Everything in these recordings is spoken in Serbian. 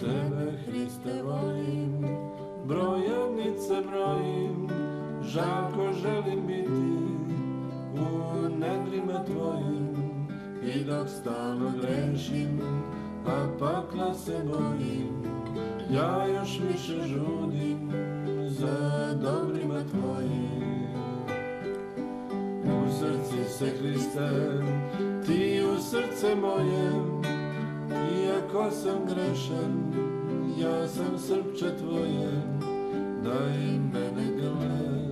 tebe, Hriste, volim, brojanice brojim, žarko želim biti u nedrima tvojim. I dok stalno grešim, a pakla se bojim, ja još više žudim za dobrima tvojim. U srci se, Hriste, ti u srce moje, iako sam grešan, ja sam srpče tvoje. Daj mene grle,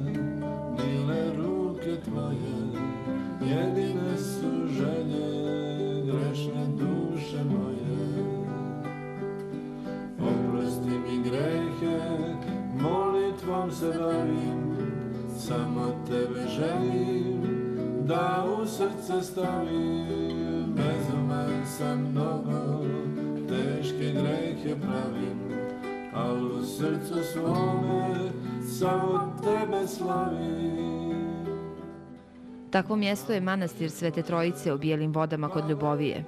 mile ruke tvoje, jedine su želje grešne duše moje. Oprosti mi grehe, molitvom se bavim, samo tebe želim da u srce stavim. Bezuman sam mnogo, teške grehe pravim, al u srcu svome samo tebe slavim. Takvo mjesto je manastir Svete Trojice u Bijelim vodama kod Ljubovije.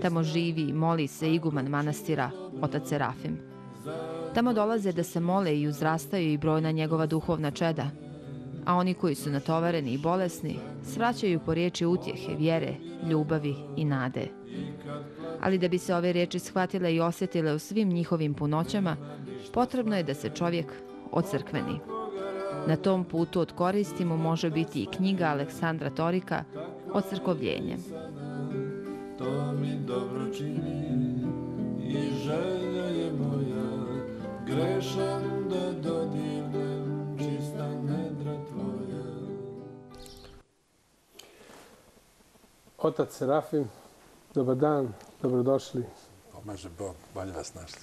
Tamo živi i moli se iguman manastira, otac Serafim. Tamo dolaze da se mole i uzrastaju i brojna njegova duhovna čeda, a oni koji su natovareni i bolesni svraćaju po riječi utjehe, vjere, ljubavi i nade. Ali da bi se ove riječi shvatile i osjetile u svim njihovim punoćama, potrebno je da se čovjek ocrkveni. Na tom putu od koristi mu može biti i knjiga Aleksandra Torika Ocrkovljenje. To mi dobro čini i želja je moja, grešan da dodirnem čista nedra tvoja. Otac Serafim, dobar dan, dobrodošli. Pomaže Bog, bolje vas našli.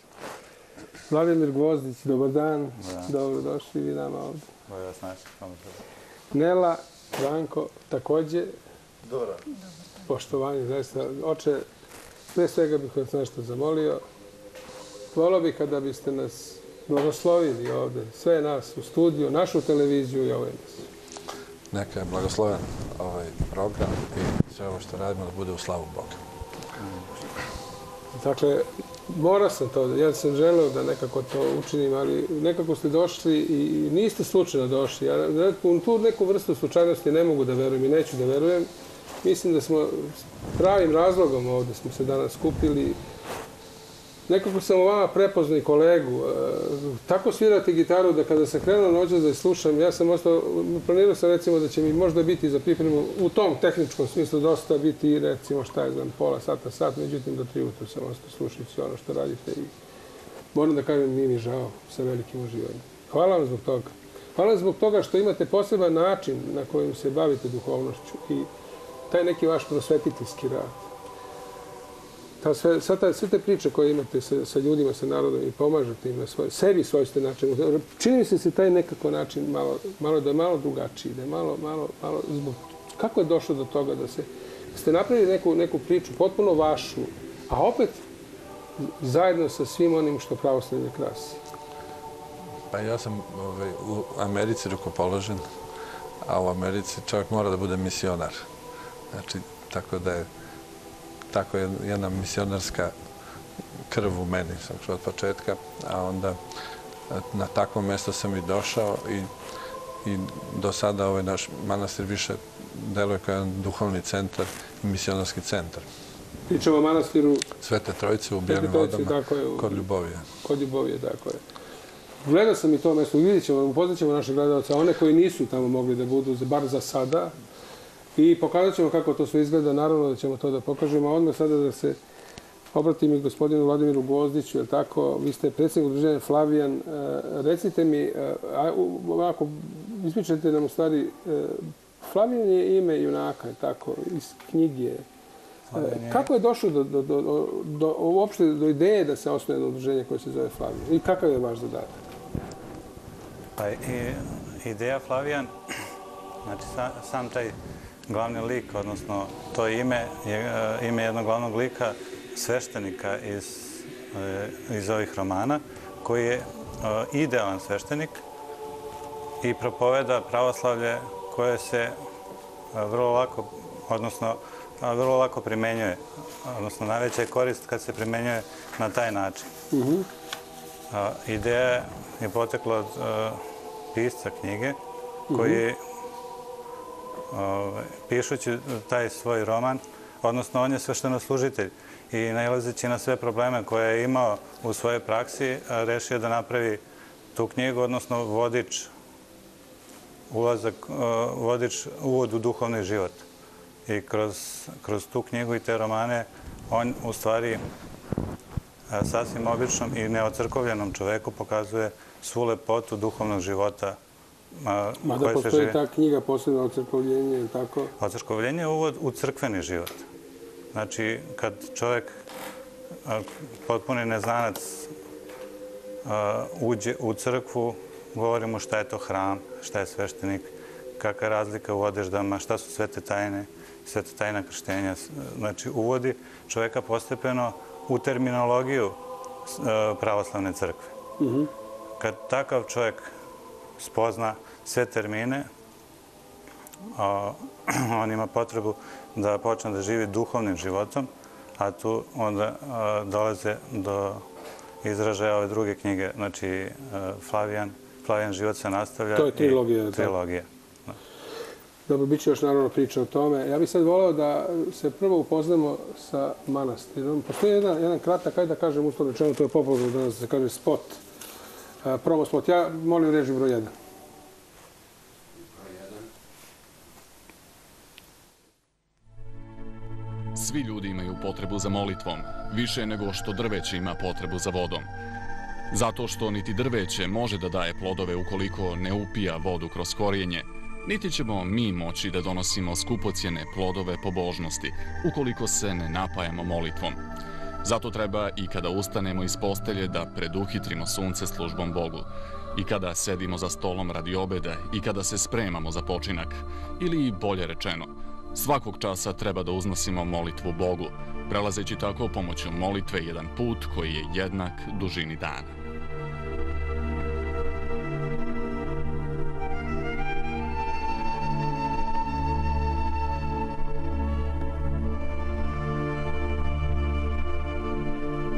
Vladimir Gvozdić, dobar dan, dobrodošli vi nama ovdje. Bolje vas našli, pomaže Bog. Nela, Branko, također. Dobar. Poštovanje, zaista. Oče, pre svega bih vas nešto zamolio. Volio bih kada biste nas blagoslovili ovdje, sve nas u studiju, našu televiziju i ovaj nas. Neka je blagosloven ovaj program i sve ovo što radimo da bude u slavu Boga. Dakle, morao sam to, ja sam želeo da nekako to učinim, ali nekako ste došli i niste slučajno došli. Ja u tu neku vrstu slučajnosti ne mogu da verujem i neću da verujem. Mislim da smo pravim razlogom ovdje smo se danas skupili. Nekako sam u vama prepoznao i kolegu. Tako svirati gitaru da kada sam krenuo noćas da je slušam, ja sam ostao, planirao sam recimo da će mi možda biti za pripremu u tom tehničkom smislu dosta biti recimo šta je znam, pola sata, sat, međutim do 3 ujutru sam ostao slušajući ono što radite i moram da kažem nije mi žao sa velikim uživanjem. Hvala vam zbog toga. Hvala vam zbog toga što imate poseban način na kojim se bavite duhovnošću i taj neki vaš prosvetiteljski rad. Sve te priče koje imate sa ljudima, sa narodom i pomažete im na sebi svojstven način. Čini mi se taj nekako način da je malo drugačiji, da je malo zbog... Kako je došlo do toga da ste napravili neku priču potpuno vašu, a opet zajedno sa svim onim što pravoslavlje krasi? Pa ja sam u Americi rukopoložen, a u Americi čovjek mora da bude misionar. Znači, tako je jedna misionarska krv u meni, sam čuo od početka, a onda na takvo mjesto sam i došao i do sada ovaj naš manastir više deluje kao jedan duhovni centar i misionarski centar. Pričamo o manastiru Svete Trojice u Bijelim vodama kod Ljubovije. Kod Ljubovije, tako je. Gledao sam i to mjesto, vidjet ćemo, upoznat ćemo naše gledalce, one koji nisu tamo mogli da budu, bar za sada, i pokazat ćemo kako to sve izgleda, naravno da ćemo to da pokažemo, a odmah sada da se obratim i gospodinu Vladimiru Gvozdiću, je li tako? Vi ste predsjednik udruženja Flavijan. Recite mi, ovako, ispričajte nam u stvari, Flavijan je ime junaka, je tako, iz knjige. Kako je došlo uopšte do ideje da se osnuje jedno udruženje koje se zove Flavijan? I kakav je vaš zadatak? Pa ideja Flavijan, znači sam taj glavni lik, odnosno to ime jednog glavnog lika, sveštenika iz ovih romana, koji je idealan sveštenik i propoveda pravoslavlje koje se vrlo lako, odnosno vrlo lako primenjuje. Odnosno, najveća je korist kad se primenjuje na taj način. Ideja je potekla od pisca knjige koji, pišući taj svoj roman, odnosno on je sveštenoslужitelj i nailazeći na sve probleme koje je imao u svojoj praksi, rešio da napravi tu knjigu, odnosno uvod u duhovni život. I kroz tu knjigu i te romane on u stvari sasvim običnom i neocrkovljenom čoveku pokazuje svu lepotu duhovnog života. Mada postoji ta knjiga posebno ocrkovljenje, je li tako? Ocrkovljenje je uvod u crkveni život. Znači, kad čovek, potpuni neznanac, uđe u crkvu, govorimo šta je to hram, šta je sveštenik, kakva je razlika u odeždama, šta su svete tajne, sveta tajna krštenja. Znači, uvodi čoveka postepeno u terminologiju pravoslavne crkve. Kad takav čovjek spozna sve termine, on ima potrebu da počne da živi duhovnim životom, a tu onda dolaze do izražaja ove druge knjige. Znači, Flavijan život se nastavlja. To je trilogija. Dobro, bit će još naravno priča o tome. Ja bih sad voleo da se prvo upoznamo sa manastirom. Postoji jedan kratak, ajde da kažem uslovno rečeno, to je popularno danas da se kaže spot, promo spot. Ja molim režim broj 1. Svi ljudi imaju potrebu za molitvom, više nego što drveće ima potrebu za vodom. Zato što niti drveće može da daje plodove ukoliko ne upija vodu kroz korijenje, niti ćemo mi moći da donosimo skupocjene plodove pobožnosti ukoliko se ne napajamo molitvom. Zato treba i kada ustanemo iz postelje da preduhitrimo sunce službom Bogu, i kada sedimo za stolom radi obeda i kada se spremamo za počinak, ili bolje rečeno, svakog časa treba da uznosimo molitvu Bogu, prelazeći tako pomoću molitve jedan put koji je jednak dužini dana.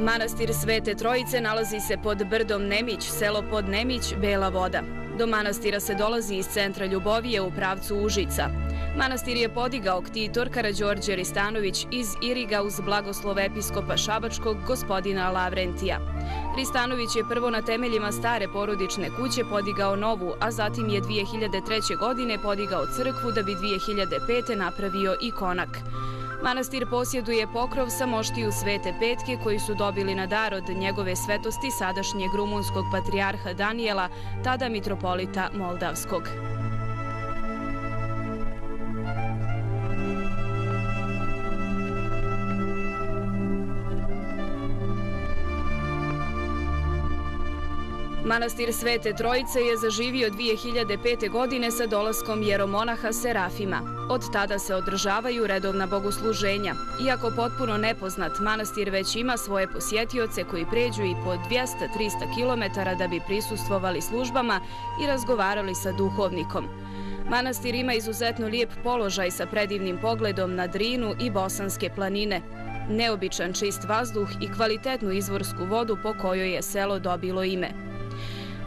Manastir Svete Trojice nalazi se pod brdom Nemić, selo pod Nemić, Bela Voda. Do manastira se dolazi iz centra Ljubovije u pravcu Užica. Manastir je podigao ktitor Karađorđe Ristanović iz Iriga uz blagoslov episkopa Šabačkog gospodina Lavrentija. Ristanović je prvo na temeljima stare porodične kuće podigao novu, a zatim je 2003. godine podigao crkvu da bi 2005. napravio i konak. Manastir posjeduje pokrov sa moštiju Svete Petke koji su dobili na dar od njegove svetosti sadašnjeg rumunskog patrijarha Danijela, tada mitropolita Moldavskog. Manastir Svete Trojice je zaživio 2005. godine sa dolaskom jeromonaha Serafima. Od tada se održavaju redovna bogosluženja. Iako potpuno nepoznat, manastir već ima svoje posjetioce koji pređu i po 200-300 km da bi prisustvovali službama i razgovarali sa duhovnikom. Manastir ima izuzetno lijep položaj sa predivnim pogledom na Drinu i Bosanske planine, neobičan čist vazduh i kvalitetnu izvorsku vodu po kojoj je selo dobilo ime.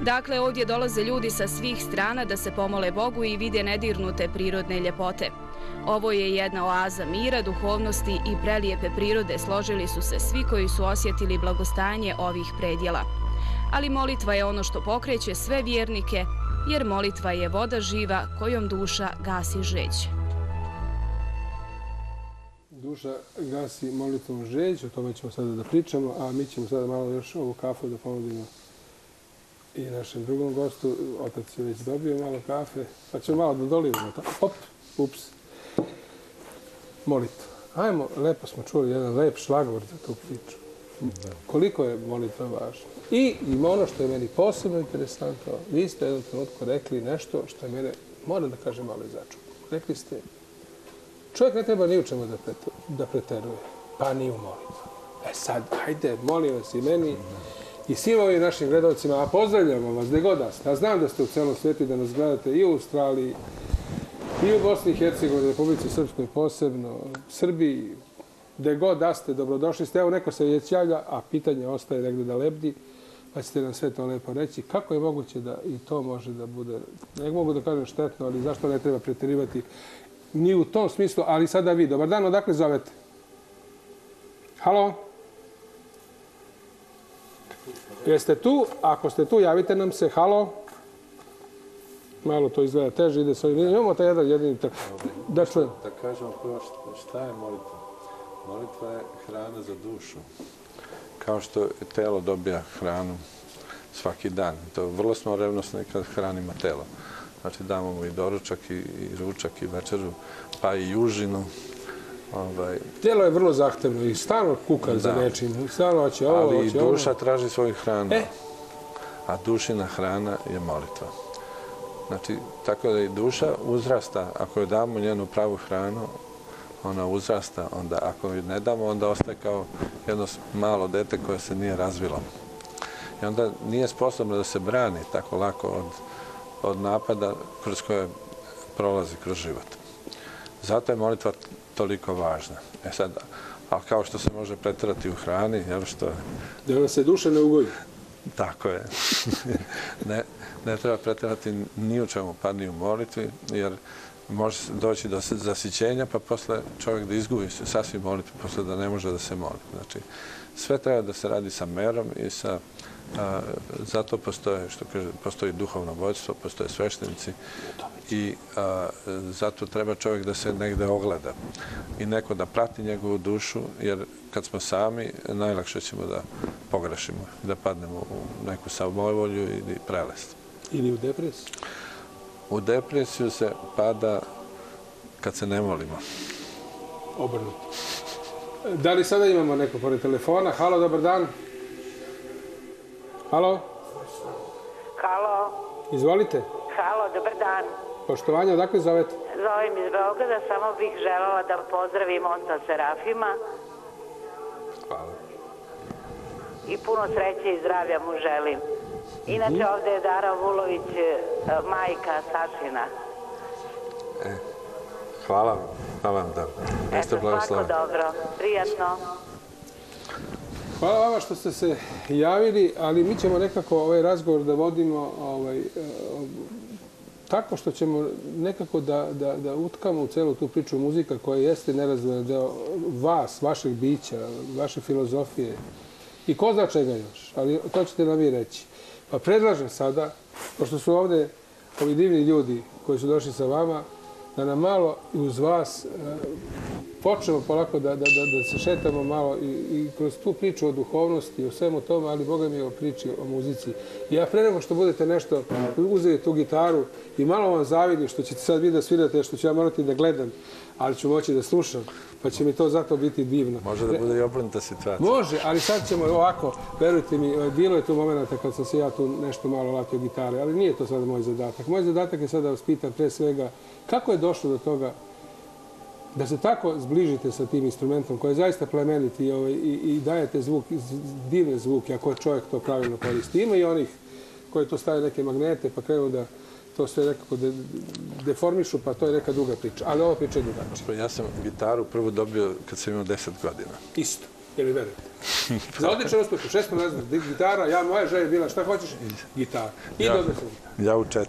Dakle, ovdje dolaze ljudi sa svih strana da se pomole Bogu i vide nedirnute prirodne ljepote. Ovo je jedna oaza mira, duhovnosti i prelijepe prirode, složili su se svi koji su osjetili blagostanje ovih predjela. Ali molitva je ono što pokreće sve vjernike, jer molitva je voda živa kojom duša gasi žeđ. Duša gasi molitvom žeđ, o tome ćemo sada da pričamo, a mi ćemo sada malo još ovu kafu da ponudimo i našem drugom gostu. Otac je već dobio malo kafe, pa ćemo malo da dolivamo. Ups. Molitva. Ajmo, lepo smo čuli jedan lep šlagvor za tu priču. Koliko je molitva važna. I ima ono što je meni posebno interesantno. Vi ste jednom trenutku rekli nešto što je mene, moram da kažem, malo i začupno. Rekli ste, čovjek ne treba ni u čemu da preteruje, pa ni u molitvu. Sad, hajde, molim vas i meni, i svim ovim našim gledalcima, a pozdravljamo vas gde god da ste. Ja znam da ste u celom svijetu, da nas gledate i u Australiji, I u Bosni i Hercegovini, Republici Srpskoj posebno, Srbiji, gde god da ste, dobrodošli ste. Evo, neko se već javlja, a pitanje ostaje negde da lebdi, pa ćete nam sve to lepo reći. Kako je moguće da i to može da bude, ne mogu da kažem štetno, ali zašto ne treba preterivati ni u tom smislu, ali sada vi. Dobar dan, odakle zovete? Halo? Jeste tu? Ako ste tu, javite nam se. Halo? Malo to izgleda teže, ide s ovim. Imamo taj jedan jedini... Da čujem. Da kažemo prvo šta je molitva. Molitva je hrana za dušu. Kao što telo dobija hranu svaki dan. To vrlo smo revnosni kad hranimo telo. Znači damo mu i doručak, i ručak, i večeru, pa i užinu. Telo je vrlo zahtevno i stalno kuka za nečim. Stalno hoće ovo, ali hoće i ovo. duša traži svoju hranu. A dušina hrana je molitva. Znači, tako da i duša uzrasta. Ako joj damo njenu pravu hranu, ona uzrasta. Onda, ako joj ne damo, onda ostaje kao jedno malo dete koje se nije razvilo. I onda nije sposobno da se brani tako lako od napada kroz koje prolazi kroz život. Zato je molitva toliko važna. Ali kao što se može preterati u hrani, jel što je? Da vam se duša ne ugoji. Tako je. Ne treba preterati ni u čemu, pa ni u molitvi, jer može doći do zasićenja, pa posle čovjek da izgubi sasvim molitvu, posle da ne može da se moli. Znači, sve treba da se radi sa merom i sa... Zato postoji duhovno vođstvo, postoje sveštenici i zato treba čovjek da se negde ogleda i neko da prati njegovu dušu, jer kad smo sami, najlakše ćemo da pogrešimo i da padnemo u neku samovolju ili prelest. Ili u depresiju? U depresiju se pada kad se ne molimo. Obrnuto. Da li sada imamo neko pored telefona? Halo, dobar dan. Halo? Halo? Izvolite. Halo, dobar dan. Poštovanje, odakle zovete? Zovem iz Beograda, samo bih želela da pozdravim oca Serafima. Hvala. I puno sreće i zdravlja mu želim. Inače, ovde je Dara Vulović, majka Sašina. Hvala vam, da. Eto, svako dobro. Prijatno. Hvala vama što ste se javili, ali mi ćemo nekako ovaj razgovor da vodimo tako što ćemo nekako da utkamo u celu tu priču muzika koja jeste nerazdvojena deo vas, vašeg bića, vaše filozofije i ko zna čega još, ali to ćete nam vi reći. Pa predlažem sada, pošto su ovde ovi divni ljudi koji su došli sa vama, da nam malo i uz vas počnemo polako da se šetamo malo i kroz tu priču o duhovnosti, o svemu tome, ali Boga mi je o priči o muzici. I ja pre nego što budete nešto uzeli tu gitaru i malo vam zavidim što ćete sad vi da svirate, što ću ja morati da gledam, ali ću moći da slušam, pa će mi to zato biti divno. Može da bude i obrnuta situacija. Može, ali sad ćemo ovako, verujte mi, bilo je tu momenta kad sam se ja tu nešto malo latio gitare, ali nije to sada moj zadatak. Moj zadatak je sad da vas pitam pre svega kako je došlo do toga da se tako zbližite sa tim instrumentom koji je zaista plemenit i dajete divne zvuke ako čovjek to pravilno koristi. Ima i onih koji to stave neke magnete pa krenu da to sve nekako deformišu, pa to je neka druga priča. Ali ova priča je drugačija. Ja sam gitaru prvo dobio kad sam imao 10 godina. Isto, jer mi verujete. Za odličan uspeh u 6. razredu gitara, moja želja je bila šta hoćeš? Gitara. I dobio sam gitaru. Ja u 4.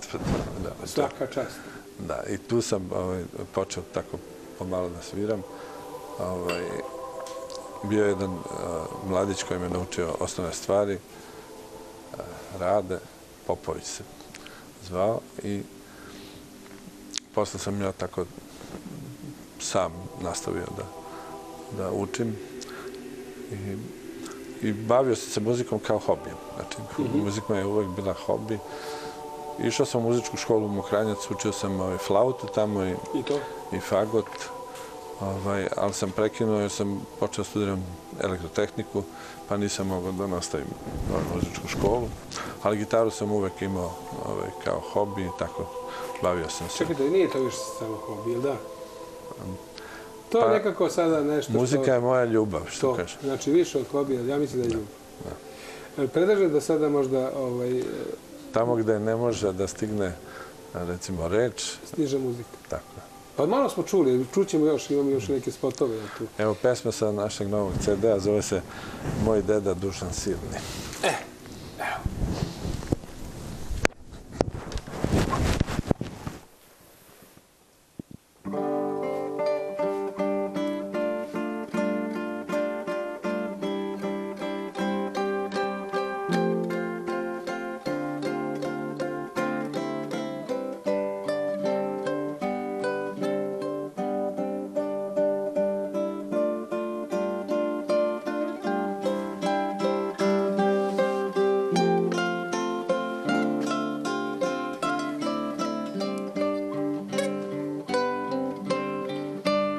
Svaka čast. Da, i tu sam počeo tako pomalo da sviram. Bio je jedan mladić koji me naučio osnovne stvari, Rade Popović se zvao i posle sam ja tako sam nastavio da učim i bavio sam se muzikom kao hobijem. Znači, muzika je uvek bila hobi. Išao sam u muzičku školu u Mokranjac, učio sam flautu tamo i fagot, ali sam prekinuo jer sam počeo studiram elektrotehniku, pa nisam mogao da nastavim muzičku školu. Ali gitaru sam uvek imao kao hobi i tako bavio sam se. Čekajte, nije to više samo hobi, jel da? To je nekako sada nešto što... Muzika je moja ljubav, što kažem. Znači više od hobija, ja mislim da je ljubav. Predlažem da sada možda... Tamo gde ne može da stigne recimo reč. Stiže muzika. Tako. Pa malo smo čuli, čućemo još, imamo još neke spotove tu. Evo pesma sa našeg novog CD-a, zove se Moj deda Dušan Silni. Evo.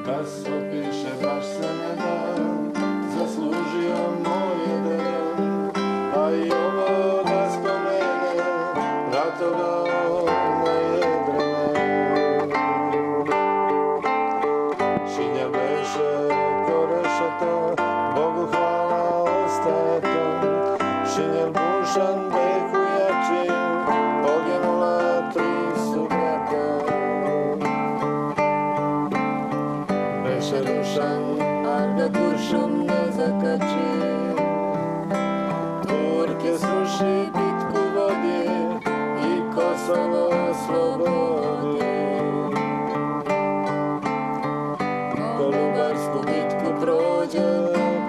Da se opiše baš se ne da, zaslužio moje deda, a i ovo da spomene, ratova na jedrene. Šinja beše korešata, Bogu hvala ostaje to. Šinjel Bušan behu jači, poginula 3 su brata. Beše rušan, al ga kuršom ne zakači. Turke sruši, bitku vodi i Kosovo slobodi. Kolubarsku bitku prođe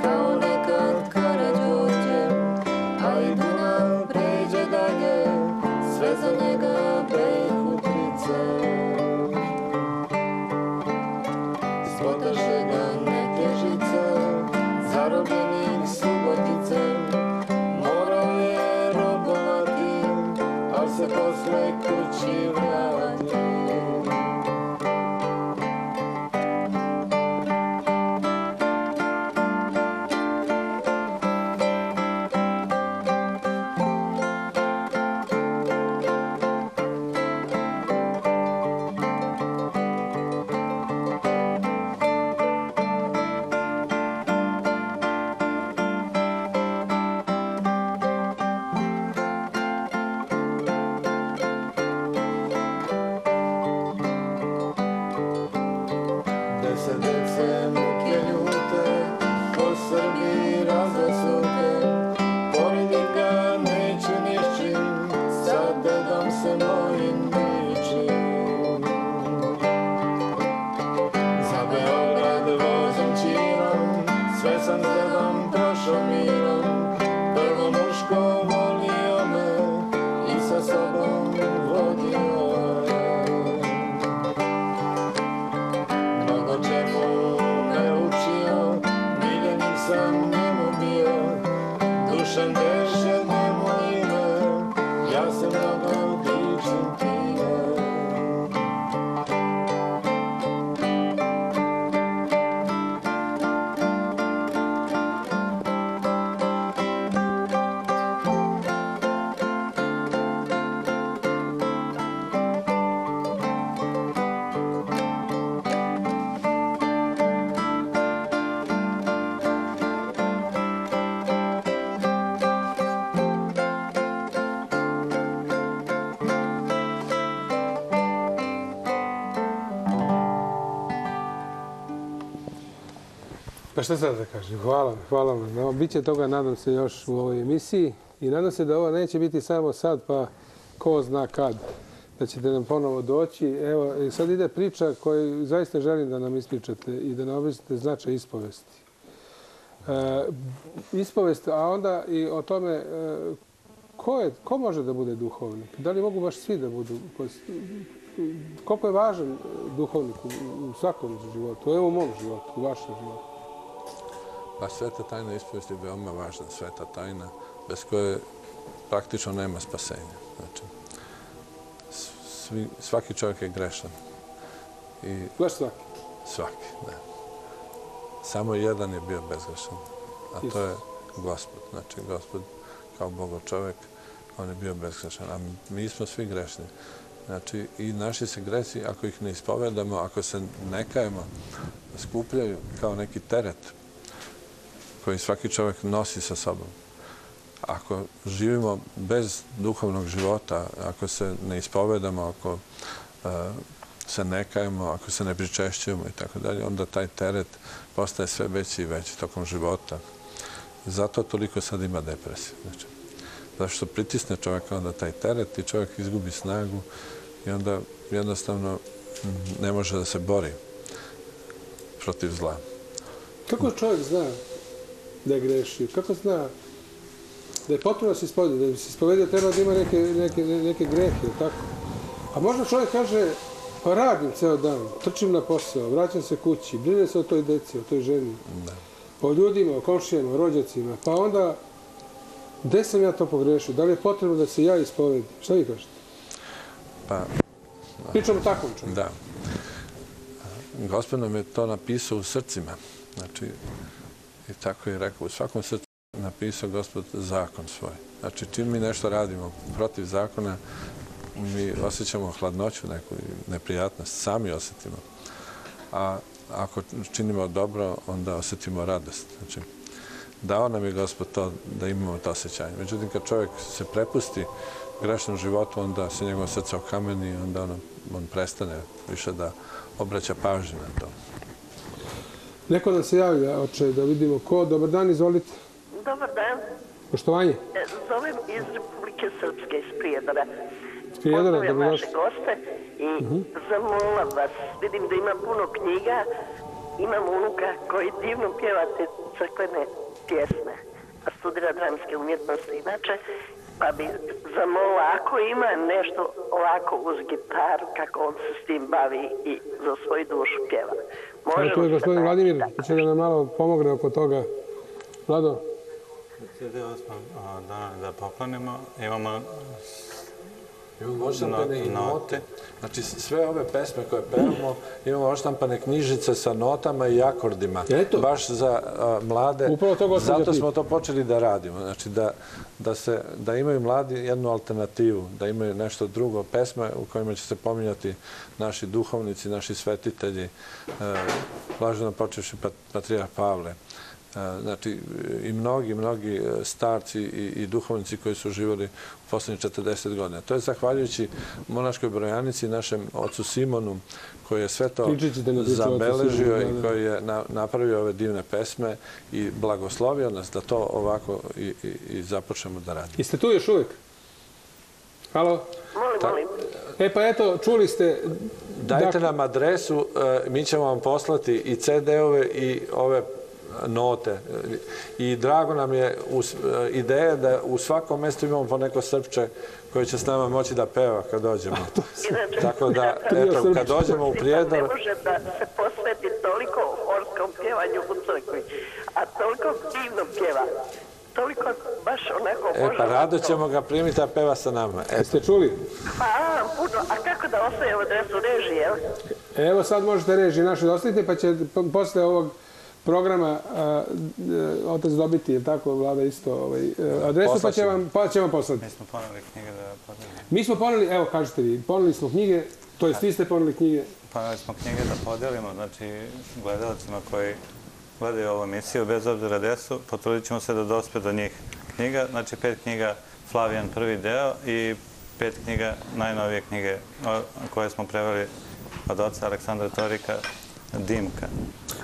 kao nekad Karađorđe, a i Dunav pređe dalje, sve za njega Bejhutrica. Svotaše ga neke žice, zarobljenih Subotice, morao je robovati, al se posle kući vrati. Dece muke ljute, po Srbiji razasute, poredim ga neću ničim, sa dedom se mojim dičim. Za Beograd vozom čirom, sve sam s dedom prošao mirom, prvo muško volio me i sa sobom vodio je. Mnogo čemu me učio, miljenik sam njemu bio, Dušan beše njemu ime, ja se mnogo dičim time. Pa šta sad da kažem? Hvala vam. No, biće toga, nadam se, još u ovoj emisiji i nadam se da ovo neće biti samo sad, pa ko zna kad, da ćete nam ponovo doći. Evo, sad ide priča koju zaista želim da nam ispričate i da nam objasnite značaj ispovesti. Ispovest, a onda i o tome ko može da bude duhovnik? Da li mogu baš svi da budu? Koliko je važan duhovnik u svakom životu? Evo u mom životu, u vašem životu. Pa sveta tajna ispovesti je veoma važna sveta tajna, bez koje praktično nema spasenja. Znači, svaki čovjek je grešan. Baš svaki? Svaki, da. Samo jedan je bio bezgrešan, a to je Gospod. Znači, Gospod kao Bogo čovjek, on je bio bezgrešan, a mi smo svi grešni. Znači, i naši se gresi, ako ih ne ispovedamo, ako se ne kajemo, skupljaju kao neki teret koji svaki čovjek nosi sa sobom. ako živimo bez duhovnog života, ako se ne ispovedamo, ako se ne kajemo, ako se ne pričešćujemo i tako dalje, onda taj teret postaje sve veći i veći tokom života. Zato toliko sad ima depresije. Znači, zato što pritisne čovjeka onda taj teret i čovjek izgubi snagu i onda jednostavno ne može da se bori protiv zla. Kako čovjek zna da je grešio? Kako zna da je potpuno se ispovedio? Da bi se ispovedio treba da ima neke grehe, tako? A možda čovjek kaže, pa radim ceo dan, trčim na posao, vraćam se kući, brine se o toj deci, o toj ženi, o ljudima, o komšijama, o rođacima, pa onda, gde sam ja to pogrešio? Da li je potrebno da se ja ispovedim? Šta vi kažete? Pa... Pričamo o takvom čovjeku. Da. Gospod nam je to napisao u srcima. Znači, i tako je rekao, u svakom srcu napisao Gospod zakon svoj. Znači, čim mi nešto radimo protiv zakona, mi osjećamo hladnoću, neku neprijatnost, sami osjetimo. A ako činimo dobro, onda osjetimo radost. Znači, dao nam je Gospod to da imamo to osjećanje. Međutim, kad čovjek se prepusti grešnom životu, onda se njegovo srce okameni i onda on prestane više da obraća pažnju na to. Neko nam se javlja, oče, da vidimo ko. Dobar dan, izvolite. Dobar dan. Poštovanje. Zovem iz Republike Srpske, iz Prijedora. Iz Prijedora, pozdravljam naše goste i zamolila vas. Vidim da ima puno knjiga, imam unuka koji divno pjeva te crkvene pjesme, a studira dramske umjetnosti inače, pa bi zamolila ako ima nešto ovako uz gitaru, kako on se s tim bavi i za svoju dušu pjeva. Može tu je gospodin Vladimir, će da nam malo pomogne oko toga. Vlado? CD-8 da poklonimo, imamo odštampane i note. Znači, sve ove pesme koje pevamo, imamo odštampane knjižice sa notama i akordima. Baš za mlade. Zato smo to počeli da radimo. Znači, da imaju mladi jednu alternativu, da imaju nešto drugo. Pesme u kojima će se pominjati naši duhovnici, naši svetitelji, blaženo počevši patrijarh Pavle. Znači, i mnogi starci i duhovnici koji su živjeli u poslednjih 40 godina. To je zahvaljujući monaškoj brojanici, našem ocu Simonu, koji je sve to zabeležio i koji je napravio ove divne pesme i blagoslovio nas da to ovako i započnemo da radimo. Jeste tu još uvijek? Halo? Molim. Pa eto, čuli ste... Dajte nam adresu, mi ćemo vam poslati i CD-ove i ove note. I drago nam je ideja da u svakom mjestu imamo po neko srpče koje će s nama moći da peva kad dođemo. Tako da, eto, kad dođemo u Prijedor... Ne može da se posveti toliko horskom pjevanju u crkvi, a toliko divno pjeva. Toliko baš onako... Pa rado ćemo ga primiti, a peva sa nama. Jeste čuli? Hvala vam puno. A kako da ostavimo adresu režije? Evo sad možete režije naše dostaviti, pa će posle ovog programa otac dobiti, je tako, Vlada, isto adresu, pa će vam poslati. Mi smo poneli knjige da podelimo. Mi smo poneli, evo kažete vi, poneli smo knjige, to jest vi ste poneli knjige. Poneli smo knjige da podelimo, znači gledalcima koji gledaju ovu emisiju, bez obzira gde su, potrudit ćemo se da dospe do njih knjiga. Znači 5 knjiga Flavijan prvi deo i 5 knjiga, najnovije knjige koje smo preveli od oca Aleksandra Torika, Dimka.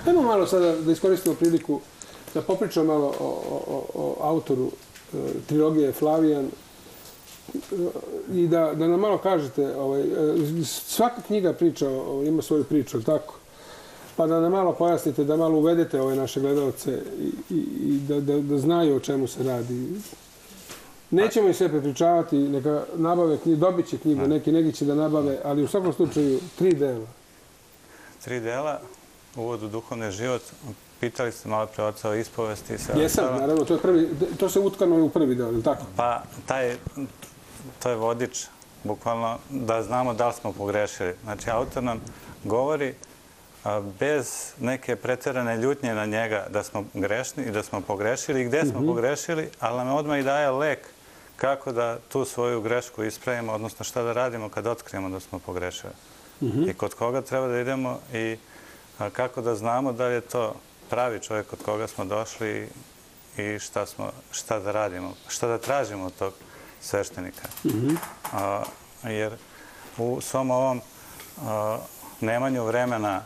Ajmo malo sada da iskoristimo priliku da popričamo malo o autoru trilogije Flavijan i da nam malo kažete, svaka knjiga priča, ima svoju priču, tako? Pa da nam malo pojasnite, da malo uvedete ove naše gledalce i da znaju o čemu se radi. Nećemo im sve prepričavati, neka nabave knjige, dobit će knjigu, neki će da nabave, ali u svakom slučaju 3 dela. 3 dela, uvod u duhovni život. Pitali ste malo pre oca o ispovesti. Jesam, naravno, to se utkano u prvi deo, ili tako? Pa, to je vodič, bukvalno, da znamo da li smo pogrešili. Znači, autor nam govori bez neke preterane ljutnje na njega da smo grešni i da smo pogrešili i gde smo pogrešili, ali nam odmah i daje lek kako da tu svoju grešku ispravimo, odnosno šta da radimo kad otkrijemo da smo pogrešili. I kod koga treba da idemo i kako da znamo da li je to pravi čovjek kod koga smo došli i šta da radimo, šta da tražimo od tog sveštenika. Jer u svom ovom nemanju vremena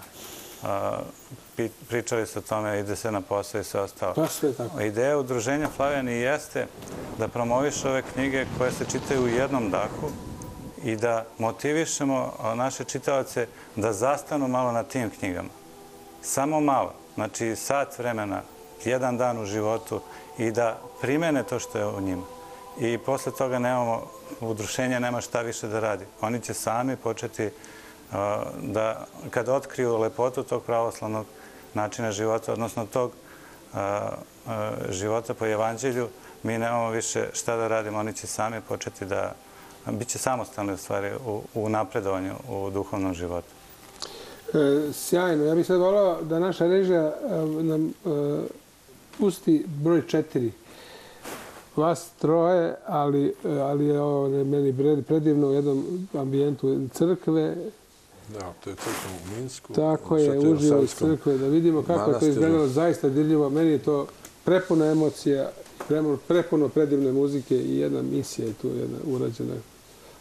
pričali se o tome, ide se na posao i sve ostalo. Pa sve tako. Ideja udruženja Flavijani jeste da promoviše ove knjige koje se čitaju u jednom dahu i da motivišemo naše čitaoce da zastanu malo na tim knjigama. Samo malo, znači sat vremena, jedan dan u životu i da primene to što je u njima. I posle toga udruženje nema šta više da radi. Oni će sami početi da, kada otkriju lepotu tog pravoslavnog načina života, odnosno tog života po evanđelju, mi nemamo više šta da radimo. Oni će sami početi da, bit će samostalni u stvari u napredovanju u duhovnom životu. Sjajno. Ja bih sad volao da naša režija nam pusti broj 4. Vas troje, ali je ovo meni predivno u jednom ambijentu crkve. Da, to je crkva u Minsku. Tako je, uživo iz crkve. Da vidimo kako je to izgledalo zaista dirljivo. Meni je to prepuno emocija, prepuno predivne muzike i jedna misija je tu urađena.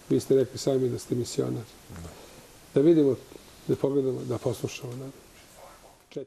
Vi ste rekli sami da ste misionar. Da vidimo, da pogledamo, da poslušamo. 4.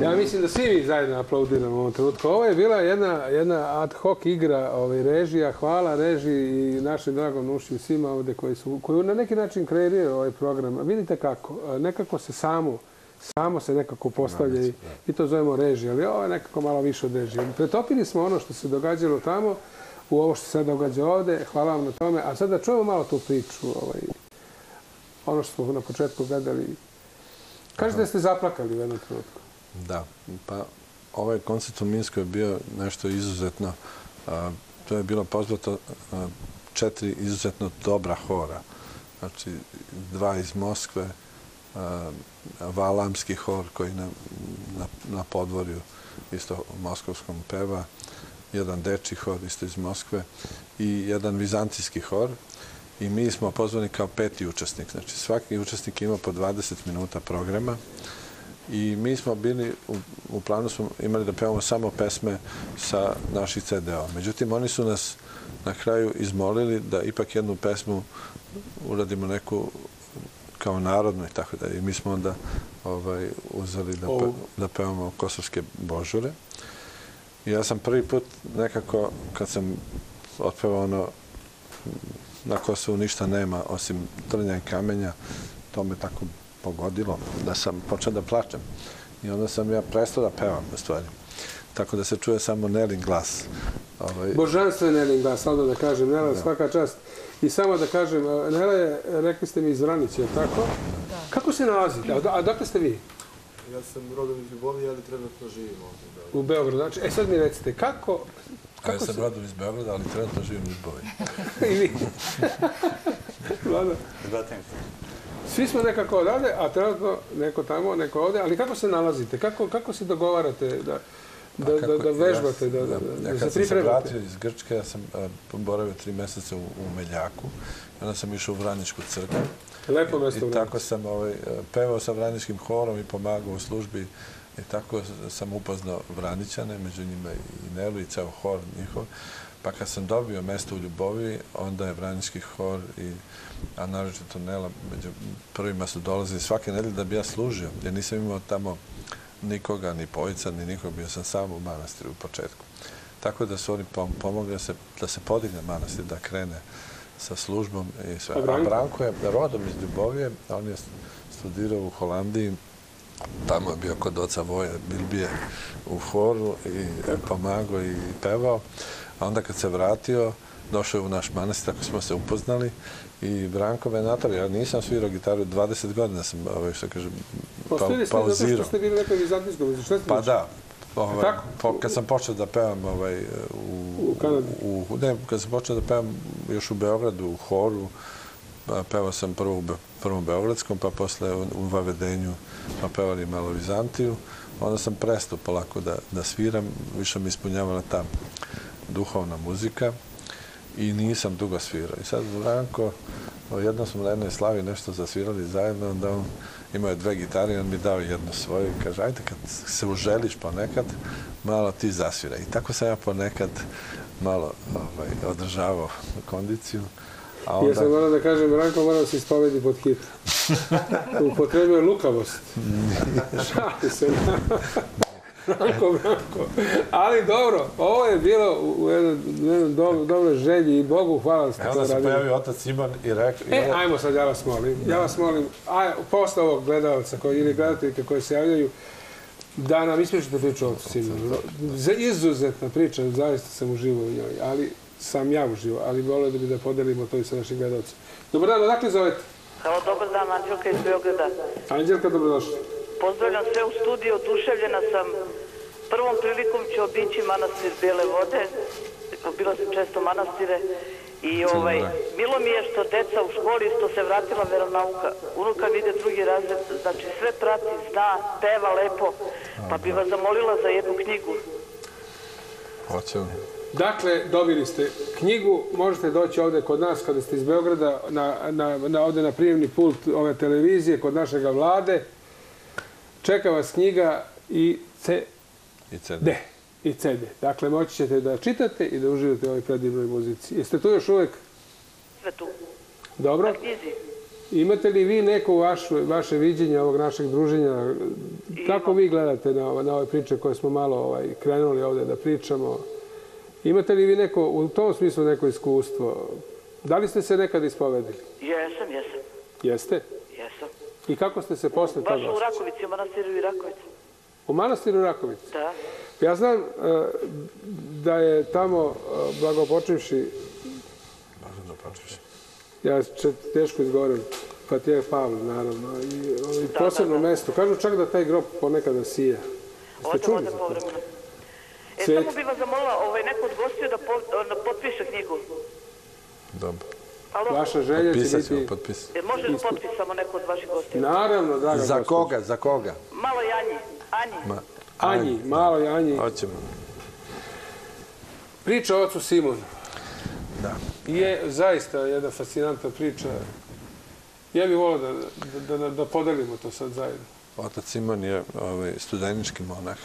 Ja mislim da svi mi zajedno aplaudiramo u ovom trenutku. Ovo je bila jedna ad hoc igra režija. Hvala režiji i našem dragom Nuši i svima ovde koji na neki način kreiraju ovaj program. Vidite kako, nekako se samo se nekako postavlja i to zovemo režija, ali ovo je nekako malo više od režije. Pretopili smo ono što se događalo tamo u ovo što se sad događa ovde. Hvala vam na tome. A sad da čujemo malo tu priču, ono što smo na početku gledali. Kažete da ste zaplakali u jednom trenutku. Da, pa ovaj koncert u Minsku je bio nešto izuzetno. To je bilo pozvato 4 izuzetno dobra hora. Znači, 2 iz Moskve, Valamski hor koji na podvorju isto moskovskom peva, jedan dečji hor isto iz Moskve i jedan vizantijski hor. I mi smo pozvani kao 5. učesnik. Znači, svaki učesnik ima po 20 minuta programa I mi smo bili, u planu smo imali da pevamo samo pesme sa naših CD-ova. Međutim, oni su nas na kraju izmolili da ipak jednu pesmu uradimo neku kao narodnu i tako da. I mi smo onda uzeli da pevamo Kosovske božure. I ja sam prvi put nekako, kad sam otpevao ono na Kosovu ništa nema osim trnja i kamenja, to me tako pogodilo da sam počeo da plačem. I onda sam ja prestao da pevam u stvari. Tako da se čuje samo Nelin glas. Božanstven Nelin glas, samo da kažem. Nela, svaka čast. I samo da kažem, Nela je, rekli ste mi iz Vranića, je tako? Da. Kako se nalazite? A dokle ste vi? Ja sam rodom iz Ljubovije, ali trenutno živim ovdje. U Beogradu. Znači, sad mi recite, kako... Ja sam rodom iz Beograda, ali trenutno živim u Ljuboviji. I vi? Vlada? Svi smo nekako odavde, a trenutno neko tamo, neko ovde, ali kako se nalazite? Kako se dogovarate da vežbate, da se pripremate? Kad sam se vratio iz Grčke, ja sam boravio 3 meseca u Meljaku. Onda sam išao u Vraničku crkvu. Lepo mesto u I tako sam pevao sa Vraničkim horom i pomagao u službi. I tako sam upoznao Vranićane, među njima i Nelu i ceo hor njihov. Pa kad sam dobio mesto u Ljuboviji, onda je Vranički hor a naročito Nela među prvima su dolazili svake nedelje da bi ja služio, jer nisam imao tamo nikoga, ni pojica, ni nikog, bio sam sam u manastiru u početku. Tako da su oni pomogli da se podigne manastir, da krene sa službom i sve. A Branko je rodom iz Ljubovije, on je studirao u Holandiji, tamo je bio kod oca Voje Bilbije u horu i pomagao i pevao. A onda kad se vratio, došao je u naš manastir, tako smo se upoznali i Branko me natvorio. Ja nisam svirao gitaru, 20 godina sam, što kažem, pauzirao. Zato što ste bili nekog vizantijskog, što ste Pa da. Kad sam počeo da pevam u Kanadi? Ne, kad sam počeo da pevam još u Beogradu, u horu, pevao sam prvo u prvom beogradskom, pa posle u Vavedenju, pa pevali malo Vizantiju. Onda sam prestao polako da sviram, više mi ispunjavala ta duhovna muzika i nisam dugo svirao. I sad Branko, jednom smo na jednoj slavi nešto zasvirali zajedno, onda on imao je 2 gitare i on mi dao jednu svoju i kaže, ajde kad se uželiš ponekad, malo ti zasviraj. I tako sam ja ponekad malo održavao kondiciju. Ja sam moram da kažem, Branko mora se ispovedi pod hit. Upotrebio je lukavost. Šali se. Branko. Ali dobro, ovo je bilo u jednoj dobroj želji i Bogu hvala ste to radili. Onda se pojavio otac Simon i rekao... Ajmo sad, ja vas molim, posle ovog gledalca ili gledateljke koji se javljaju, da nam ispričate priču o otacu Simonu. Izuzetna priča, zaista sam uživao u njoj, ali sam ja uživao, ali volio da bi da podelimo to i sa našim gledalcima. Dobar dan, odakle zovete? Hvala, dobar dan, Anđelka iz Beograda. Anđelka, dobrodošli. Pozdravljam sve u studiju, oduševljena sam. Prvom prilikom ću obići manastir Bele vode. Bila sam često manastire. I milo mi je što deca u školi isto se vratila veronauka. Unuka mi ide 2. razred, znači sve prati, zna, peva lepo. Pa bi vas zamolila za jednu knjigu. Hoćemo. Dakle, dobili ste knjigu, možete doći ovde kod nas kada ste iz Beograda, ovde na prijemni pult ove televizije, kod našega Vlade. Čeka vas knjiga i CD. Dakle, moći ćete da čitate i da uživate u ovoj predivnoj muzici. Jeste tu još uvek? Sve tu. Dobro. Na knjizi. Imate li vi neko vaše viđenje ovog našeg druženja? Kako vi gledate na ove priče koje smo malo krenuli ovde da pričamo? Imate li vi neko, u tom smislu neko iskustvo? Da li ste se nekad ispovedili? Jesam. Jeste? Jesam. I kako ste se posle toga osjećali? Baš u Rakovici, u manastiru i Rakovici. U manastiru Rakovici? Da. Ja znam da je tamo blagopočivši, ja teško izgovorim, Patija Pavle, naravno, i posebno mesto. Kažu čak da taj grob ponekada sija. Ste čuli za to? Samo bih vas zamolila, neko od gostiju da potpiše knjigu. Dobro. Vaša želja će biti... Može da potpis samo neko od vaših gostiju? Naravno, draga gospođa. Za koga? Malo Janji. Anji, malo Janji. Hoćemo. Priča o ocu Simonu. Da. Je zaista jedna fascinantna priča. Ja bih volio da podelimo to sad zajedno. Otac Simon je studenički monah.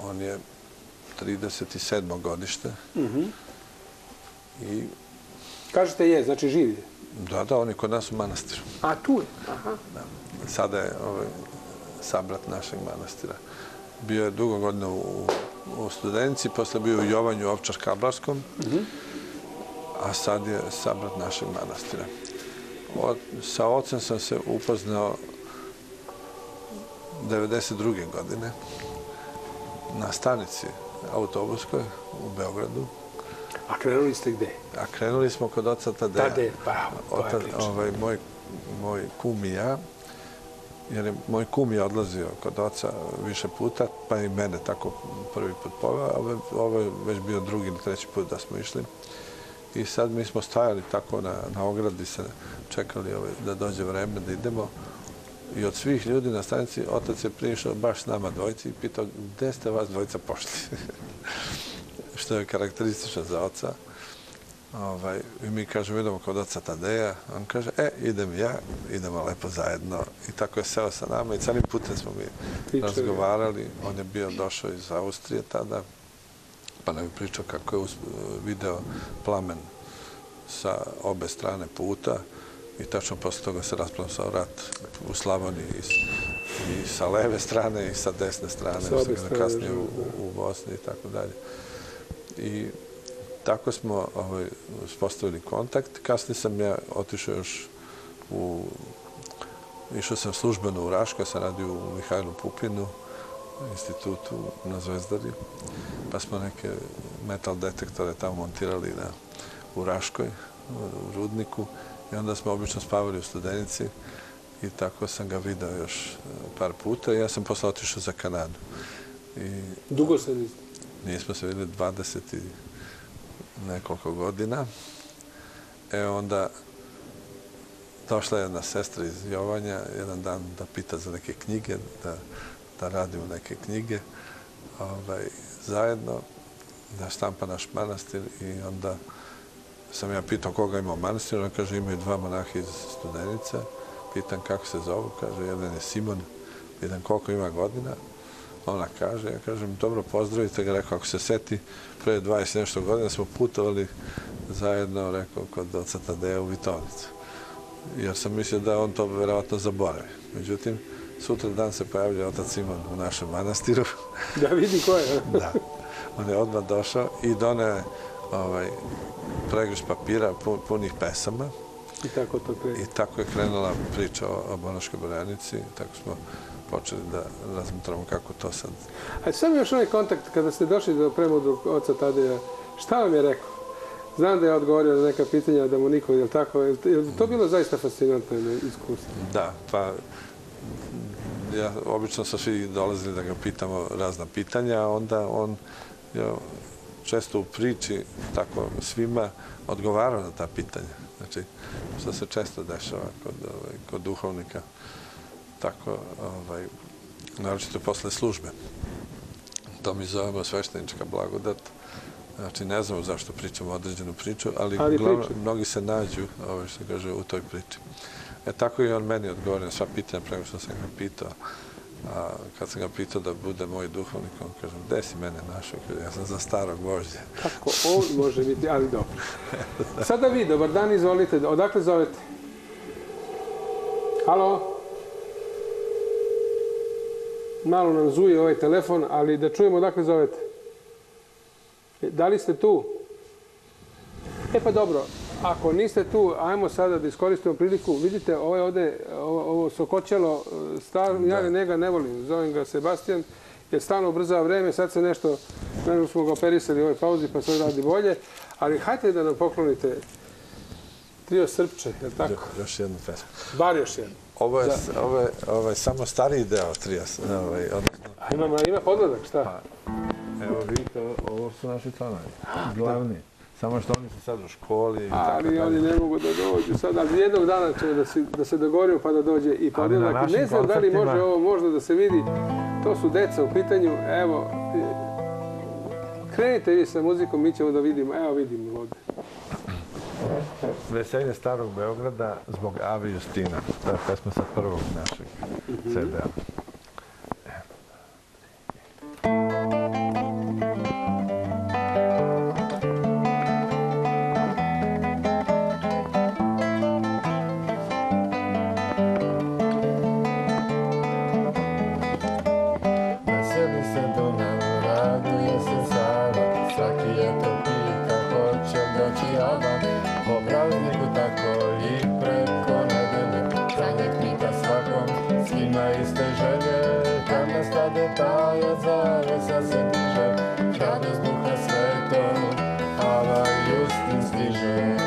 On je 37. godište. I Kažete je, znači živ je? Da, on je kod nas u manastiru. A tu je? Aha. Sada je sabrat našeg manastira. Bio je dugo godina u Studenici, posle bio u Jovanju Ovčar-Kablarskom, a sad je sabrat našeg manastira. Sa ocem sam se upoznao 1992. godine na stanici autobuskoj u Beogradu. A krenuli ste gde? A krenuli smo kod oca Tadeja. Tadeja, bravo, to je priča. Moj kum i ja, jer moj kum je odlazio kod oca više puta, pa i mene tako prvi put poveo. Ovo je već bio drugi ili treći put da smo išli. I sad mi smo stajali tako na ogradi, se čekali da dođe vreme da idemo. I od svih ljudi na stanici otac je prišao baš s nama dvojici i pitao gde ste vas dvojica pošli. Što je karakteristično za oca. I mi kažemo, idemo kod oca Tadeja. On kaže, idem ja, idemo lepo zajedno. I tako je seo sa nama i celim putem smo mi razgovarali. On je bio došao iz Austrije tada, pa nam je pričao kako je video plamen sa obe strane puta i tačno posle toga se rasplamsao rat u Slavoniji i sa leve strane i sa desne strane, kasnije u Bosni i tako dalje. I tako smo uspostavili kontakt. Kasnije sam ja otišao još išao sam službeno u Raškoj, sam radio u Mihajlu Pupinu, institutu na Zvezdari, pa smo neke metal detektore tamo montirali u Raškoj, u Rudniku, i onda smo obično spavali u Studenici i tako sam ga video još par puta i ja sam posle otišao za Kanadu. Dugo se niste? Nismo se videli 20 i nekoliko godina. Onda došla jedna sestra iz Jovanja jedan dan da pita za neke knjige, da radimo neke knjige zajedno, da štampa naš manastir i onda sam ja pitao koga ima u manastiru, on kaže imaju dva monaha iz Studenice, pitan kako se zovu, kaže jedan je Simon, jedan koliko ima godina, ona kaže, ja kažem dobro pozdravite ga, rekao ako se seti, pre 20 nešto godina smo putovali zajedno, rekao, kod oca Tadeja u Vitovnicu. Jer sam mislio da on to verovatno zaboravi. Međutim, sutra dan se pojavlja otac Simon u našem manastiru. Da vidi ko je. Da. On je odmah došao i doneo pregrš papira punih pesama. I tako to krenuo. I tako je krenula priča o Monaškoj Bojanici. Tako smo počeli da razmatramo kako to sad. A sam još onaj kontakt, kada ste došli do premudrog oca Tadeja, šta vam je rekao? Znam da je odgovorio na neka pitanja da mu niko, je li tako? Je to bilo zaista fascinantno iskustvo? Da, pa obično su svi dolazili da ga pitamo razna pitanja, a onda on često u priči tako svima odgovarao na ta pitanja. Znači, što se često dešava kod duhovnika. Tako, naročito posle službe. To mi zovemo sveštenička blagodat. Znači, ne znamo zašto pričamo određenu priču, ali mnogi se nađu, što kaže, u toj priči. Tako je on meni odgovorio na sva pitanja prema što sam ga pitao. A kad sam ga pitao da bude moj duhovnik, on kaže, gde si mene našao? Ja sam za starog vožđa. Kako on može biti, ali dobro. Sada vi, dobar dan, izvolite. Odakle zovete? Halo? Malo nam zuje ovaj telefon, ali da čujemo odakle zovete. Da li ste tu? Pa dobro, ako niste tu, ajmo sada da iskoristimo priliku. Vidite, ovo sokoćelo, ja njega ne volim, zovem ga Sebastian, jer stalno ubrzava vreme, sad se nešto smo ga operisali u ovoj pauzi, pa sve radi bolje, ali hajte da nam poklonite trio Srpče, je li tako? Još jednu pesmu. Bar još jednu. Ovo je samo stariji deo trija. Ima podlodak, šta? Evo vidite, ovo su naši članovi, glavni. Samo što oni su sad u školi i tako dalje. Ali oni ne mogu da dođu sad, ali jednog dana ćemo da se dogovorimo pa da dođe i podlodak. Ne znam da li može ovo možda da se vidi, to su deca u pitanju, evo, krenite vi sa muzikom, mi ćemo da vidimo, evo vidimo ovdje. Veselje starog Beograda zbog Ave Justina. To je pesma sa prvog našeg CD-a. Veseli se Dunav, raduje se Sava, svaki je to pita, hoće doći Ava. Po prazniku tako i preko nedelje, za njeg pita svakom, svima iste želje. Kad nastade tajac, zavesa se diže, radost duha svetog, Ava Justin stiže.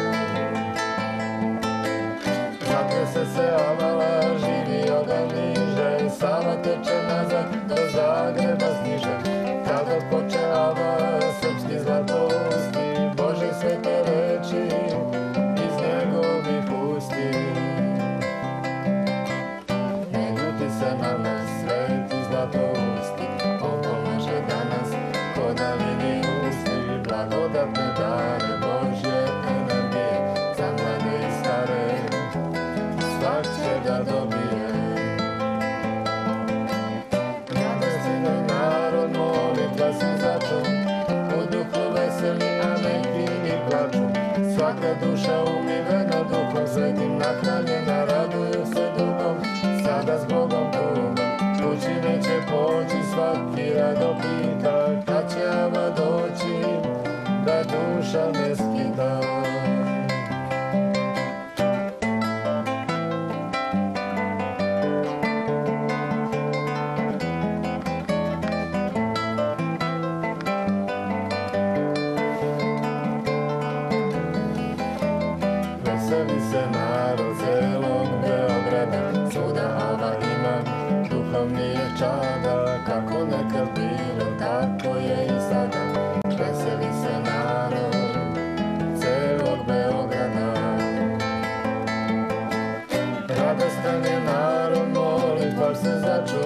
Zatrese se Avala, živi oda niže, Sava teče nazad do Zagreba sniže. Kada poče Ava, srpski zlatosti, Bože svete reči iz njegovih usti. Ne ljuti se na nas, sveti zlatousti, on pomaže danas, ko da vidi usti. Blagodatne dare, Božje energije, za mlade i stare, svak će da dobije. Radosni narod, molitva se začu, u duhu veseli, a neki i plaču. Svaka duša umivena duhom svetim, nahranjena, raduju se duhom, sada s Bogom tugom. Kući neće poći, svaki rado pita, kad će Ava doći, da duša ne skida. Veseli se narod celog Beograda, svuda Ava ima duhovnijeg čada. Kako nekad bilo, tako je i sada. Veseli se narod celog Beograda. Radostan je narod, molitva se začu,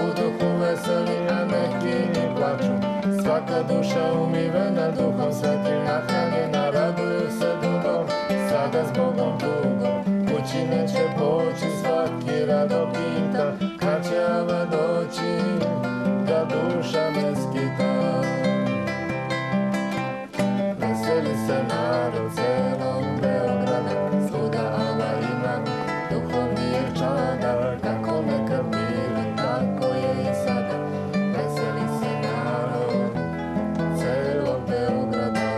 u duhu veseli, a neki i plaču. Svaka duša umivena duhom svetim, nahranjena, raduju se dugom, sada s Bogom tugom. Kući neće poći, svaki rado pita, kad će Ava doći, da duša ne skita. Veseli se narod celog Beograda, svuda Ava ima duhovnijeg čada. Kako nekad bilo, tako je i sada. Veseli se narod celog Beograda.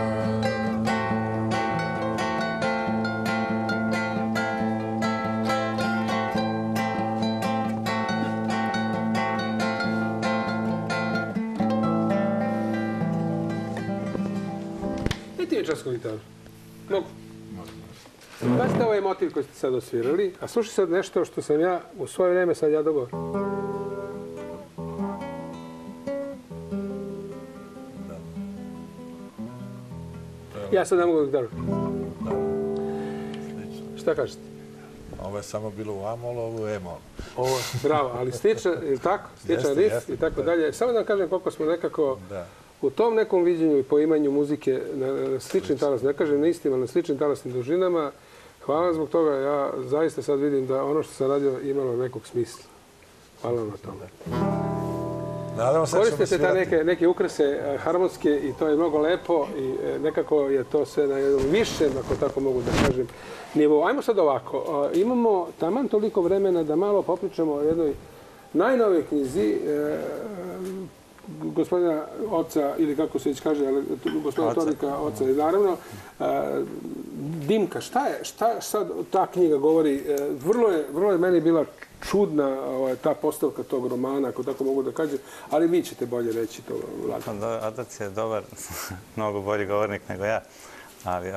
I ti je časko gitaru. Mogu. Pazite ovaj motiv koji ste sad osvirali, a slušaj sad nešto što sam ja u svoje vreme sad ja dogovorio. Ja sad ne mogu gitaru. Šta kažete? Ovo je samo bilo u A-molu, ovo u E-molu. Ovo, bravo, ali sličan, ili tako? Sličan riff i tako dalje. Samo da vam kažem koliko smo nekako u tom nekom viđenju i poimanju muzike na sličnim talasnim, ne kažem na istim, ali na sličnim talasnim dužinama. Hvala zbog toga, ja zaista sad vidim da ono što sam radio imalo nekog smisla. Hvala vam na tome. Koristite te neke ukrase harmonske i to je mnogo lepo i nekako je to sve na jednom višem, ako tako mogu da kažem, nivou. Ajmo sad ovako, imamo taman toliko vremena da malo popričamo o jednoj najnovoj knjizi gospodina oca, ili kako se već kaže, gospodina Torika oca, naravno, Dimka. Šta sad ta knjiga govori? Vrlo je meni bila čudna ta postavka tog romana, ako tako mogu da kažem, ali vi ćete bolje reći to, Vlada. Otac je dobar, mnogo bolji govornik nego ja, ali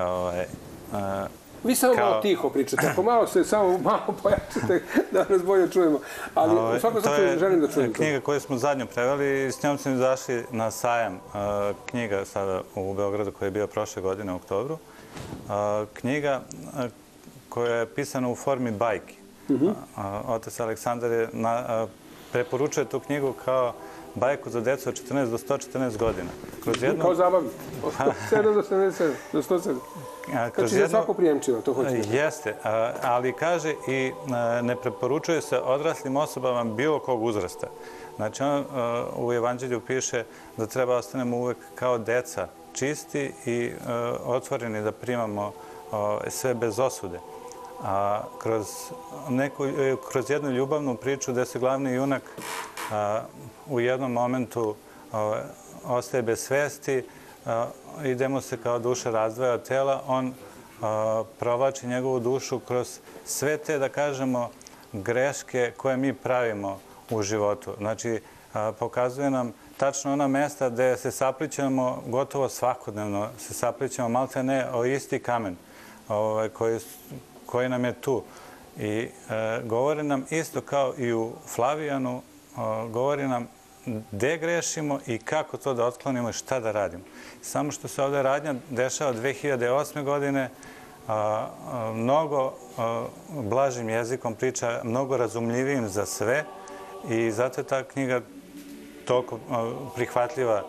vi samo malo tiho pričate, ako malo se samo malo pojačate da nas bolje čujemo, ali u svakom slučaju želim da čujem to. To je knjiga koju smo zadnjo preveli i s njom smo izašli na sajam knjiga sada u Beogradu koji je bio prošle godine u oktobru. Knjiga koja je pisana u formi bajki. Otac Aleksandar preporučuje tu knjigu kao bajku za decu od 14 do 114 godina. Kao zabavi. Od 7 do 77, do 107. Znači za svako prijemčivo, to hoće. Jeste, ali kaže i ne preporučuje se odraslim osobama bilo kog uzrasta. Znači, on u Evanđelju piše da treba ostanemo uvek kao deca, čisti i otvoreni da primamo sve bez osude. A kroz jednu ljubavnu priču gde se glavni junak u jednom momentu ostaje bez svesti, ide mu se kao duša razdvaja od tela, on provlači njegovu dušu kroz sve te, da kažemo, greške koje mi pravimo u životu. Znači, pokazuje nam tačno ona mesta gde se saplićemo gotovo svakodnevno, se saplićemo malte ne o isti kamen koji nam je tu. I govori nam isto kao i u Flavijanu, govori nam gde grešimo i kako to da otklonimo i šta da radimo. Samo što se ovde radnja dešava 2008. godine, mnogo blažim jezikom priča, mnogo razumljivijim za sve i zato je ta knjiga toliko prihvatljiva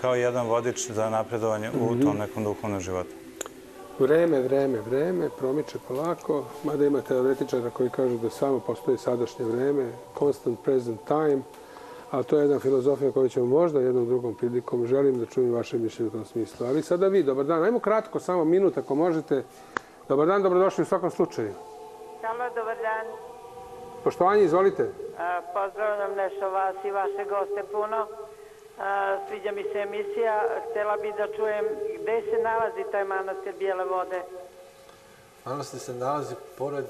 kao jedan vodič za napredovanje u tom nekom duhovnom životu. Vreme, promiče polako, mada ima teoretičara koji kažu da samo postoji sadašnje vreme, constant present time, a to je jedna filozofija koju ćemo možda jednom drugom prilikom. Želim da čujem vaše mišljenje u tom smislu. Ali sada vi, dobar dan. Ajmo kratko, samo minut ako možete. Dobar dan, dobrodošli u svakom slučaju. Halo, dobar dan. Poštovanje, izvolite. Pozdravljam nešto vas i vaše goste puno. Sviđa mi se emisija. Htjela bih da čujem gde se nalazi taj manastir Bijele vode. Manastir se nalazi pored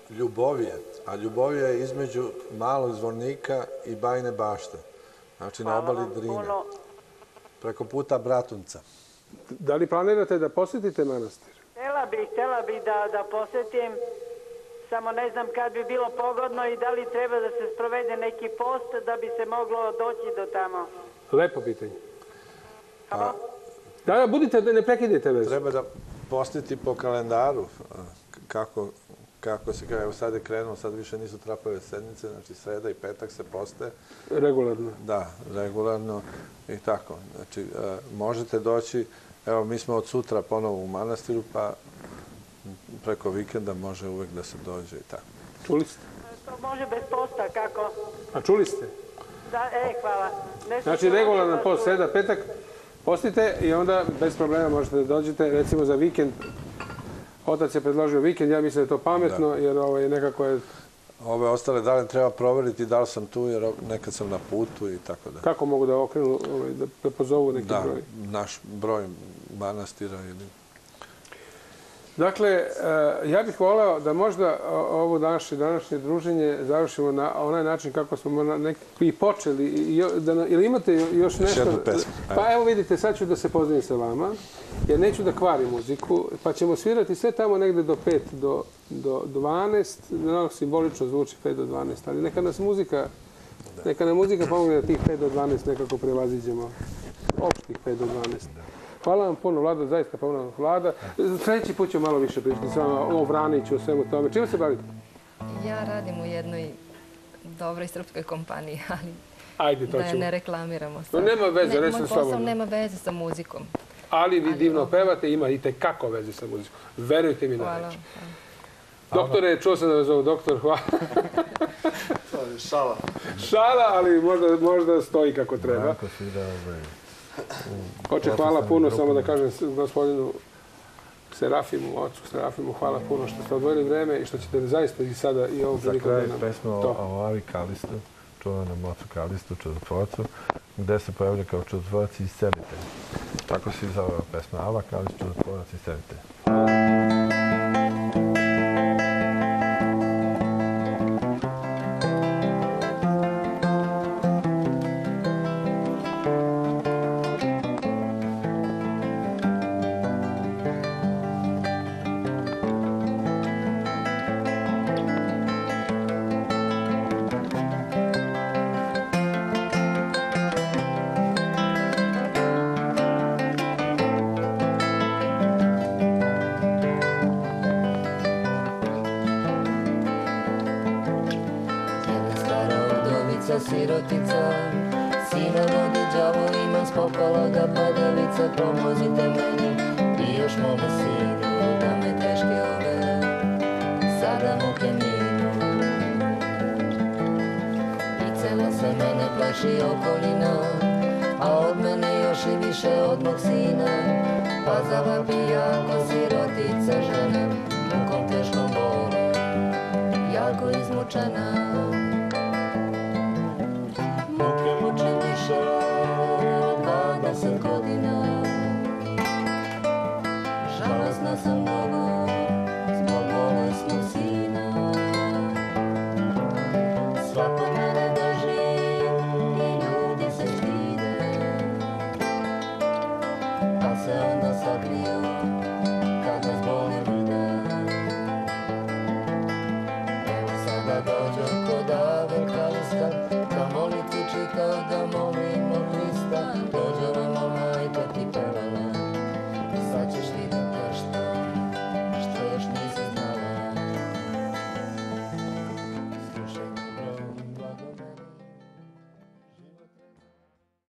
Ljubovije, a Ljubovija je između Malog Zvornika i Bajine Bašte. Znači na obali Drine. Preko puta Bratunca. Da li planirate da posjetite manastir? Htjela bih da posjetim, samo ne znam kad bi bilo pogodno i da li treba da se sprovede neki post da bi se moglo doći do tamo. Lepo pitanje. Da, budite, ne prekidajte vezu. Treba da postiti po kalendaru kako se kaže. Evo sad je krenuo, sad više nisu trapave sedmice, znači sreda i petak se poste. Regularno. Da, regularno i tako. Znači, možete doći, evo mi smo od sutra ponovo u manastiru, pa preko vikenda može uvek da se dođe i tako. Čuli ste? To može bez posta, kako? A čuli ste? Da, hvala. Znači, regularno post, sreda, petak, postite i onda bez problema možete da dođete, recimo za vikend. Otac je predložio vikend, ja mislim da je to pametno, jer nekako je... Ove ostale dane treba proveriti da li sam tu, jer nekad sam na putu i tako da. Kako mogu da okrenu, da pozovu neki broj? Da, naš broj manastira ili... Dakle, ja bih voleo da možda ovo današnje druženje završimo na onaj način kako smo i počeli. Ili imate još nešto? Pa evo vidite, sad ću da se pozdravim sa vama, jer neću da kvarim muziku, pa ćemo svirati sve tamo negde do 5 do 12, da simbolično zvuči 5 do 12, ali neka nam muzika pomogne da tih 5 do 12 nekako prevaziđemo, opštih 5 do 12. Hvala vam puno, Vlada, zaista puno vam Vlada. Sljedeći put ću malo više pričati s vama o Vraniću, o svemu tome. Čime se bavite? Ja radim u jednoj dobroj srpskoj kompaniji, ali da je ne reklamiramo. Nema veze, reći slobodno. Moj posao nema veze sa muzikom. Ali vi divno pevate, ima i tekako veze sa muzikom. Verujte mi na reč. Doktore, čuo sam da vas zovu doktor, hvala. Šala. Šala, ali možda stoji kako treba. Hoće, hvala puno, samo da kažem gospodinu Serafimu, ocu Serafimu, hvala puno što ste odvojili vreme i što ćete zaista i sada i ovu priliku da nam to. Za kraj pesma o Avi Kalistu, čuvanom ocu Kalistu, čudotvorcu, gde se pojavlja kao čudotvorac i iscelitelj. Tako se zove pesma Ava Kalist, čudotvorac i iscelitelj. sirotica. Sina vodi đavo, imam spopala ga padavica. Pomozite meni i još mome sinu, da me teške ove sada muke minu. I cela se mene plaši okolina, a od mene još i više od mog sina. Pa zavapi jako sirotica žena, mukom teškom bolu, jako izmučena. Muke muče više od 20 godina.